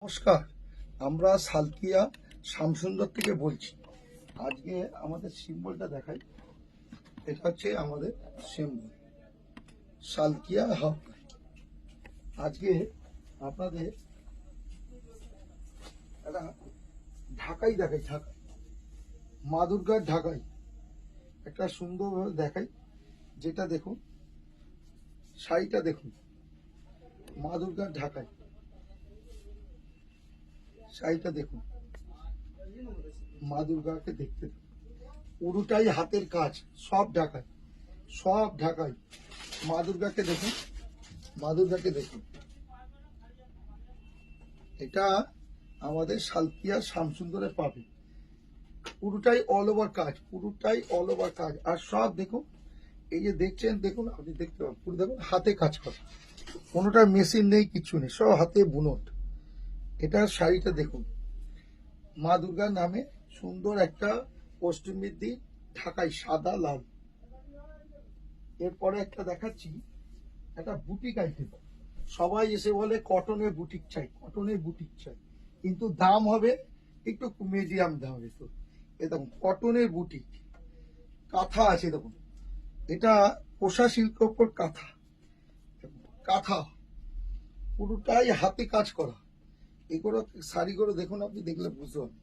নমস্কার। আমরা সালকিয়া শামসুন্দর থেকে বলছি। আজকে আমাদের সিম্বলটা দেখাই। এটা হচ্ছে আমাদের সিম্বল সালকিয়া হক। আজকে আপনাদের একটা ঢাকাই দেখাই, ঢাকাই মা দুর্গার ঢাকাই একটা সুন্দরভাবে দেখাই। যেটা দেখুন, শাড়িটা দেখুন, মা দুর্গার ঢাকাই শাড়িটা দেখুন, মা দুর্গাকে দেখতে পুরোটাই হাতের কাজ, সব ঢাকায়, সব ঢাকায়। মা দুর্গাকে দেখুন, মা দুর্গাকে দেখুন। এটা আমাদের সালকিয়া শামসুন্দরে পাবে। পুরোটাই অল ওভার কাজ, পুরোটাই অল ওভার কাজ। আর সব দেখুন, এই যে দেখছেন, দেখুন, আপনি দেখতে পাবেন পুরো দেখুন হাতে কাজ করা, কোনোটা মেশিন নেই, কিছু নেই, সব হাতে বুনট। এটার শাড়িটা দেখুন, মা দুর্গার নামে সুন্দর একটা অষ্টমীর ঢাকাই সাদা লাল। এরপরে একটা দেখাচ্ছি, একটা বুটিক আইটেম। সবাই এসে বলে কটনের বুটিক চাই, কটনের বুটিক চাই, কিন্তু দাম হবে একটু মিডিয়াম দাম হবে। তো এ দেখুন কটনের বুটিক, কাঁথা আছে দেখুন, এটা কোষা শিল্পের উপর কাঁথা, কাঁথা পুরোটাই হাতে কাজ করা। এগুলো শাড়িগুলো দেখুন, আপনি দেখলে বুঝতে পারবেন,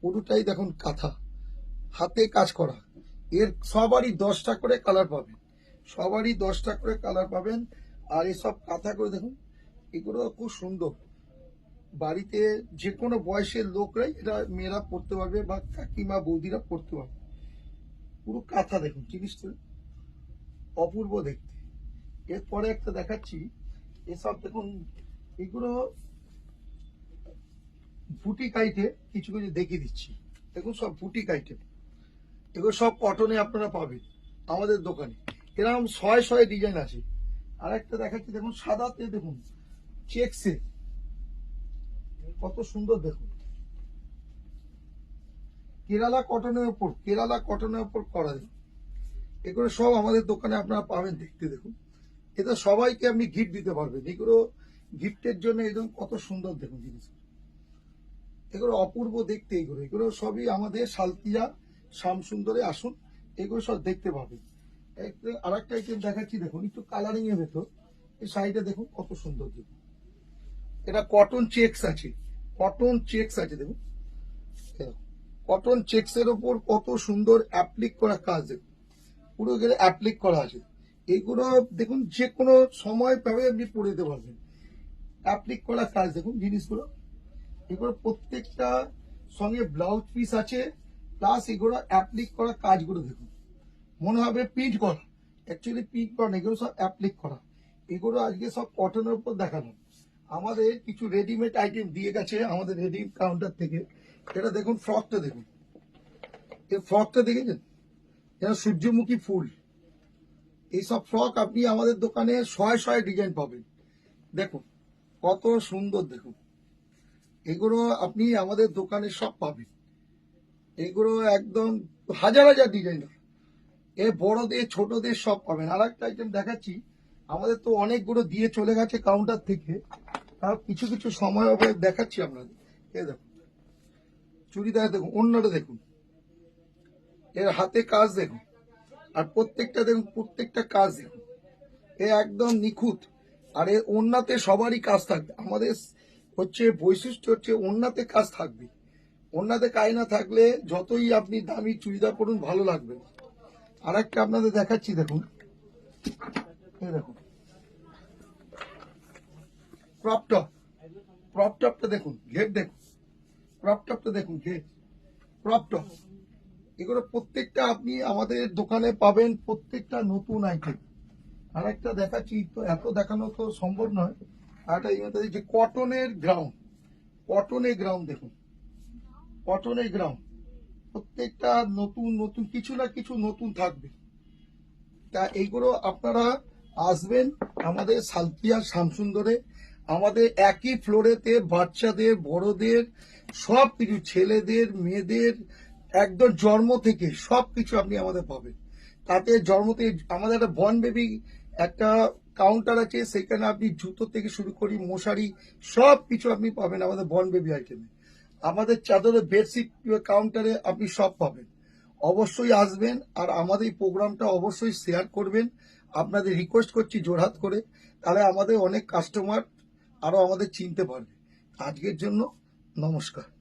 পুরোটাই দেখুন কাঁথা, হাতে কাজ করা। এর সবারই 10টা করে কালার পাবেন, সবারই 10টা করে কালার পাবেন। আর এসব কাঁথা করে দেখুন, এগুলো খুব সুন্দর। বাড়িতে যে কোনো বয়সের লোকরাই এটা, মেয়েরা পড়তে পারবে বা কাকিমা বৌদিরা পড়তে পারবে। পুরো কাঁথা দেখুন, জিনিসটা অপূর্ব দেখতে। এরপরে একটা দেখাচ্ছি, এসব দেখুন, এগুলো বুটিক আইটেম, কিছু কিছু দেখিয়ে দিচ্ছি। দেখুন সব বুটিক আইটেম, এগুলো সব কটনে আপনারা পাবেন আমাদের দোকানে। এরকম শয়ে শয়ে ডিজাইন আছে। আর একটা দেখাচ্ছি, দেখুন সাদাতে দেখুন চেকসে কত সুন্দর, দেখুন কেরালা কটনের উপর, কেরালা কটনের উপর করা যায়। এগুলো সব আমাদের দোকানে আপনারা পাবেন। দেখতে দেখুন, এটা সবাইকে আপনি গিফট দিতে পারবেন। এগুলো গিফটের জন্য একদম কত সুন্দর দেখুন জিনিস, এগুলো অপূর্ব দেখতে। এগুলো এগুলো সবই আমাদের সালকিয়া শামসুন্দরে আসুন, এগুলো সব দেখতে পাবেন। আর একটা আইটেম দেখাচ্ছি, দেখুন একটু কালারিং এর ভেতর। এই শাড়িটা দেখুন কত সুন্দর, দেখুন এটা কটন চেকস আছে, কটন চেকস আছে দেখুন, কটন চেকস এর উপর কত সুন্দর অ্যাপ্লিক করা কাজ, দেখুন পুরো গেলে অ্যাপ্লিক করা আছে। এইগুলো দেখুন যে কোনো সময় পাবে আপনি পরে দিতে পারবেন। অ্যাপ্লিক করা কাজ দেখুন জিনিসগুলো, এগুলো প্রত্যেকটা সঙ্গে ব্লাউজ পিস আছে, প্লাস এগুলো অ্যাপ্লিক করা কাজগুলো দেখুন, মনে হবে প্রিন্ট করা, অ্যাকচুয়ালি প্রিন্ট করা না, এগুলো সব অ্যাপ্লিক করা। এগুলো আজকে সব কটনের উপর দেখালাম। আমাদের কিছু রেডিমেড আইটেম দিয়ে গেছে আমাদের রেডিমেড কাউন্টার থেকে। এটা দেখুন ফ্রকটা দেখুন, এই ফ্রকটা দেখেছেন, এটা সূর্যমুখী ফুল। এইসব ফ্রক আপনি আমাদের দোকানে শয়ে শয়ে ডিজাইন পাবেন। দেখুন কত সুন্দর, দেখুন এগুলো আপনি আমাদের দোকানে সব পাবেন। এগুলো একদম হাজার হাজার ডিজাইনার, এ বড়দের ছোটদের সব পাবেন। আর একটা আইটেম দেখাচ্ছি, আমাদের তো অনেকগুলো দিয়ে চলে গেছে কাউন্টার থেকে, তার কিছু কিছু সময় হবে দেখাচ্ছি আপনাদের। এ দেখুন চুড়িদার দেখুন, অন্যটা দেখুন, এর হাতে কাজ দেখুন, আর প্রত্যেকটা দেখুন, প্রত্যেকটা কাজ দেখুন, এ একদম নিখুঁত। আর এর ওড়নাতে সবারই কাজ থাকবে। আমাদের হচ্ছে বৈশিষ্ট্য হচ্ছে ওড়নাতে কাজ থাকবে। ওড়নাতে কাজ না থাকলে যতই আপনি দামি চুড়িদার পরুন ভালো লাগবে না। আর একটা আপনাদের দেখাচ্ছি, দেখুন এই দেখুন ক্রপ টপ, ক্রপ টপটা দেখুন, ঘের দেখুন, ক্রপ টপটা দেখুন, ঘের ক্রপ টপ। এগুলো প্রত্যেকটা আপনি আমাদের দোকানে পাবেন, প্রত্যেকটা নতুন আইটেম। আর একটা দেখাচ্ছি, তো এত দেখানো তো সম্ভব নয়। আর একটা যে কটনের গ্রাউন্ড, কটনের গ্রাউন্ড দেখুন, কটনের গ্রাউন্ড প্রত্যেকটা নতুন নতুন, কিছু না কিছু নতুন থাকবে। তা এইগুলো আপনারা আসবেন আমাদের সালকিয়া শামসুন্দরে। আমাদের একই ফ্লোরেতে বাচ্চাদের, বড়দের, সব কিছু, ছেলেদের, মেয়েদের, একদম জন্ম থেকে সব কিছু আপনি আমাদের পাবেন। তাতে জন্ম থেকে আমাদের একটা বর্ন বেবি একটা কাউন্টার আছে, সেখানে আপনি জুতো থেকে শুরু করি মশারি সব কিছু আপনি পাবেন আমাদের বর্ন বেবি আইটেমে। আমাদের চাদরের বেডশিট কাউন্টারে আপনি সব পাবেন। অবশ্যই আসবেন আর আমাদের এই প্রোগ্রামটা অবশ্যই শেয়ার করবেন। আপনাদের রিকোয়েস্ট করছি জোরহাত করে, তাহলে আমাদের অনেক কাস্টমার আরো আমাদের চিনতে পারবে। আজকের জন্য নমস্কার।